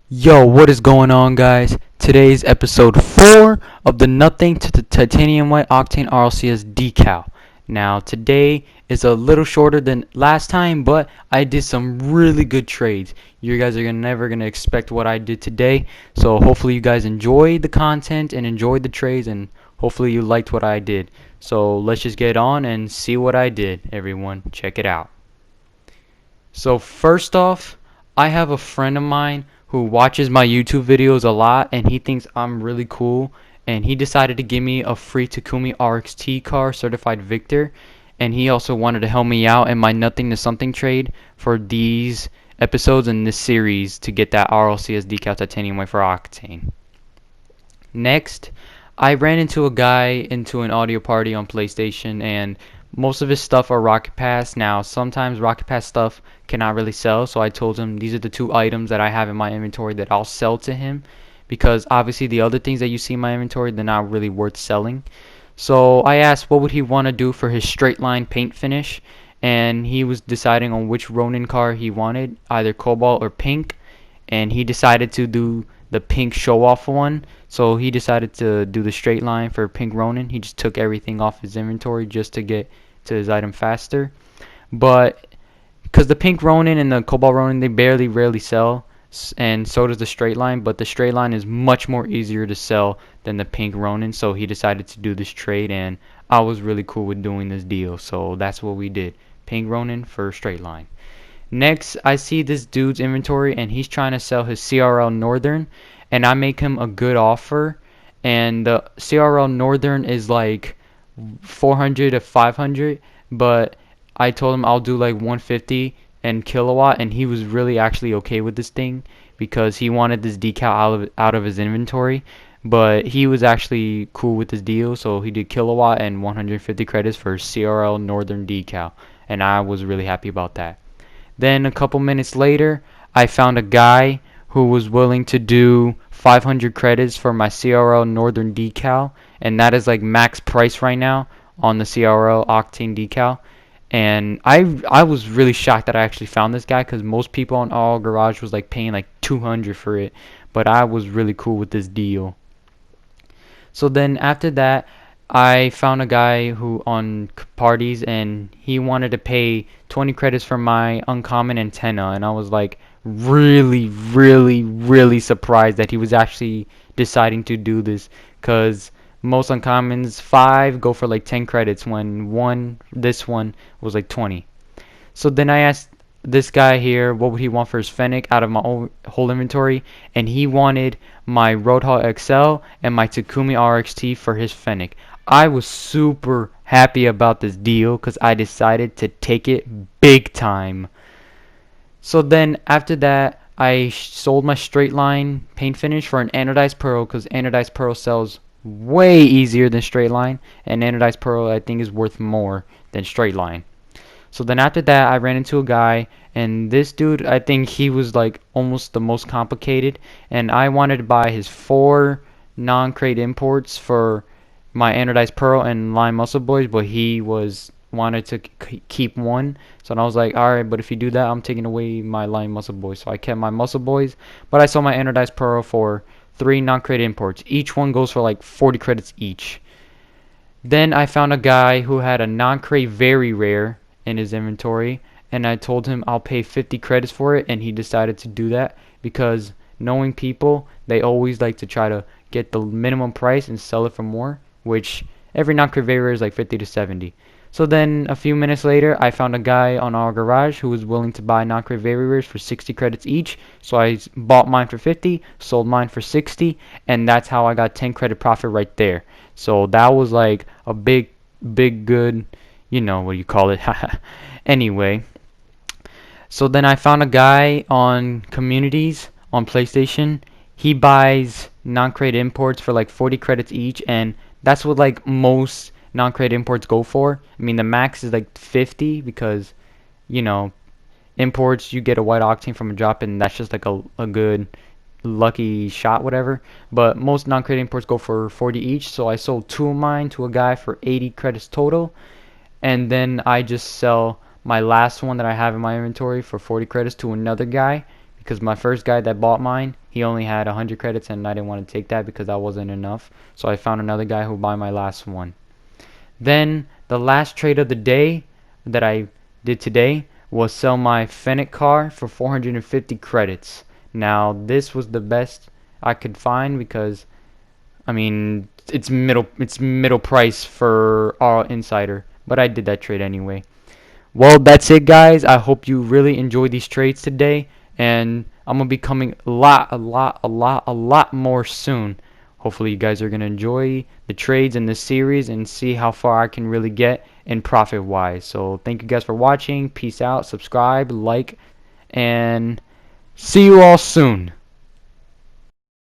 Yo, what is going on, guys? Today's episode 4 of the Nothing to the Titanium White Octane RLCS decal. Now, today is a little shorter than last time, but I did some really good trades. You guys are never gonna expect what I did today, so hopefully you guys enjoyed the content and enjoyed the trades, and hopefully you liked what I did. So let's just get on and see what I did, everyone. Check it out. So first off, I have a friend of mine who watches my YouTube videos a lot, and he thinks I'm really cool, and he decided to give me a free Takumi RXT car certified Victor, and he also wanted to help me out in my nothing to something trade for these episodes in this series to get that RLCS decal titanium white for Octane. Next, I ran into a guy into an audio party on PlayStation, and most of his stuff are Rocket Pass. Now, sometimes Rocket Pass stuff cannot really sell, so I told him these are the two items that I have in my inventory that I'll sell to him, because obviously the other things that you see in my inventory, they're not really worth selling. So I asked what would he want to do for his straight line paint finish, and he was deciding on which Ronin car he wanted, either cobalt or pink, and he decided to do the pink show off one. So he decided to do the straight line for pink Ronin. He just took everything off his inventory just to get to his item faster. But because the pink Ronin and the cobalt Ronin, they rarely sell, and so does the straight line, but the straight line is much more easier to sell than the pink Ronin, so he decided to do this trade, and I was really cool with doing this deal, so that's what we did. Pink Ronin for straight line. Next, I see this dude's inventory, and he's trying to sell his CRL Northern, and I make him a good offer, and the CRL Northern is like 400 to 500, but I told him I'll do like 150 and kilowatt, and he was really actually okay with this thing because he wanted this decal out of his inventory, but he was actually cool with this deal, so he did kilowatt and 150 credits for CRL Northern decal, and I was really happy about that. Then a couple minutes later, I found a guy who was willing to do 500 credits for my CRL Northern decal, and that is like max price right now on the CRL Octane decal. And I was really shocked that I actually found this guy, because most people on All Garage was like paying like 200 for it, but I was really cool with this deal. So then after that, I found a guy who on parties, and he wanted to pay 20 credits for my uncommon antenna, and I was like really surprised that he was actually deciding to do this, because most uncommons 5 go for like 10 credits when this one was like 20. So then I asked this guy here what would he want for his Fennec out of my whole inventory, and he wanted my Roadhog XL and my Takumi RXT for his Fennec. I was super happy about this deal because I decided to take it big time. So then after that, I sold my straight line paint finish for an anodized pearl, because anodized pearl sells way easier than straight line, and anodized pearl I think is worth more than straight line. So then after that, I ran into a guy, and this dude, I think he was like almost the most complicated, and I wanted to buy his 4 non-crate imports for my anodized pearl and lime muscle boys, but he wanted to keep one. So I was like, alright, but if you do that, I'm taking away my lime muscle boys. So I kept my muscle boys, but I sold my anodized pearl for 3 non-crate imports. Each one goes for like 40 credits each. Then I found a guy who had a non-crate very rare in his inventory, and I told him I'll pay 50 credits for it, and he decided to do that because knowing people, they always like to try to get the minimum price and sell it for more, which every non-crate very rare is like 50 to 70. So then a few minutes later, I found a guy on our garage who was willing to buy non-crate very rares for 60 credits each. So I bought mine for 50, sold mine for 60, and that's how I got 10 credit profit right there. So that was like a big good, you know what you call it. Anyway, so then I found a guy on communities on PlayStation. He buys non-crate imports for like 40 credits each, and that's what like most non-crate imports go for. I mean, the max is like 50 because, you know, imports, you get a white octane from a drop, and that's just like a good lucky shot, whatever. But most non-crate imports go for 40 each, so I sold 2 of mine to a guy for 80 credits total, and then I just sell my last one that I have in my inventory for 40 credits to another guy because my first guy that bought mine, he only had 100 credits, and I didn't want to take that because that wasn't enough. So I found another guy who would buy my last one. Then the last trade of the day that I did today was sell my Fennec car for 450 credits. Now this was the best I could find because, I mean, it's middle price for all insider, but I did that trade anyway. Well, that's it, guys. I hope you really enjoyed these trades today, and I'm gonna be coming a lot more soon. Hopefully you guys are gonna enjoy the trades in this series and see how far I can really get in profit wise. So thank you guys for watching. Peace out. Subscribe, like, and see you all soon.